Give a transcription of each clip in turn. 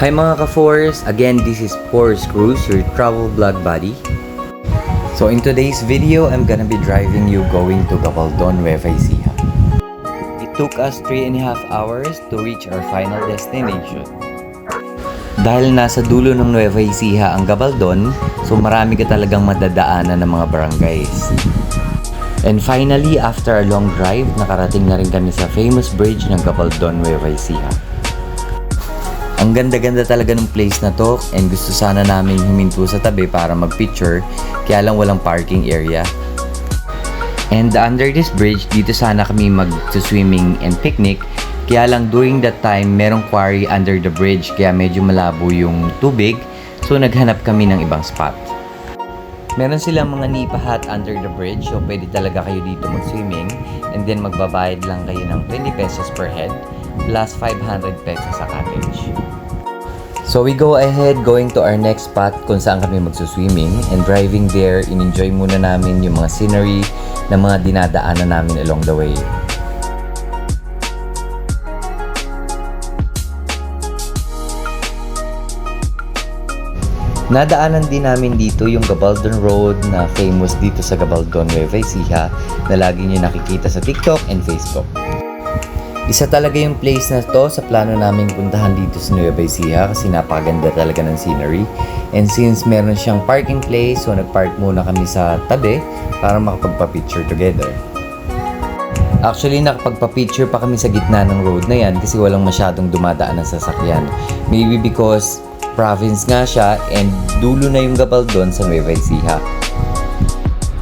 Hi mga ka-Force! Again, this is Force Cruise, your travel vlog buddy. So in today's video, I'm gonna be driving you going to Gabaldon, Nueva Ecija. It took us 3.5 hours to reach our final destination. Dahil nasa dulo ng Nueva Ecija ang Gabaldon, so marami ka talagang madadaanan ng mga barangays. And finally, after a long drive, nakarating na rin kami sa famous bridge ng Gabaldon, Nueva Ecija. Ang ganda-ganda talaga ng place na to and gusto sana namin huminto sa tabi para mag-picture, kaya lang walang parking area. And under this bridge, dito sana kami mag-swimming and picnic, kaya lang during that time, merong quarry under the bridge kaya medyo malabo yung tubig, so naghanap kami ng ibang spot. Meron silang mga nipa hut under the bridge, so pwede talaga kayo dito mag-swimming and then magbabayad lang kayo ng 20 pesos per head plus 500 pesos sa cottage. So we go ahead going to our next spot kung saan kami magsuswimming, and driving there, in-enjoy muna namin yung mga scenery na mga dinadaanan namin along the way. Nadaanan din namin dito yung Gabaldon Road na famous dito sa Gabaldon, Nueva Ecija na lagi nyo nakikita sa TikTok and Facebook. Isa talaga yung place na to sa plano naming puntahan dito sa Nueva Ecija kasi napakaganda talaga ng scenery. And since meron siyang parking place, so nagpark muna kami sa tabi para makapagpa-picture together. Actually, nakapagpa-picture pa kami sa gitna ng road na yan kasi walang masyadong dumadaan ng sasakyan. Maybe because province nga siya and dulo na yung Gabaldon sa Nueva Ecija.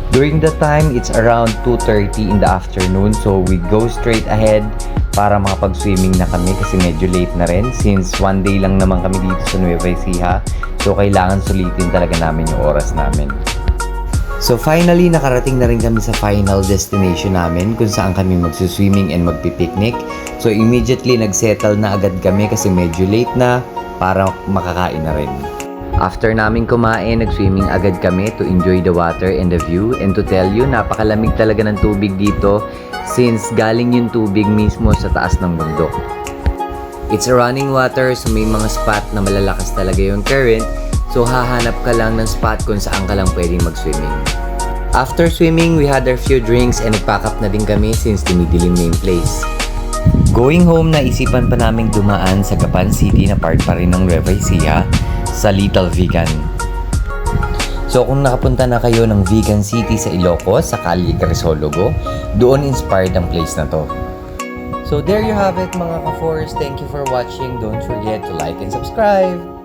During the time, it's around 2:30 in the afternoon, so we go straight ahead para makapag-swimming na kami kasi medyo late na rin since one day lang naman kami dito sa Nueva Ecija, so kailangan sulitin talaga namin yung oras namin. So finally, nakarating na rin kami sa final destination namin kung saan kami magsuswimming and magpipiknik. So immediately nagsettle na agad kami kasi medyo late na para makakain na rin. After namin kumain, nag-swimming agad kami to enjoy the water and the view, and to tell you, napakalamig talaga ng tubig dito since galing yung tubig mismo sa taas ng bundok. It's a running water, so may mga spot na malalakas talaga yung current, so hahanap ka lang ng spot kung saan ka lang pwedeng mag-swimming. After swimming, we had our few drinks and nag-pack up na din kami since dumidilim na yung place. Going home, naisipan pa naming dumaan sa Gapan City na part pa rin ng Nueva Ecija sa Little Vegan. So kung nakapunta na kayo ng Vegan City sa Ilocos, sa Calle Crisologo, doon inspired ang place na to. So there you have it mga ka-Force. Thank you for watching. Don't forget to like and subscribe.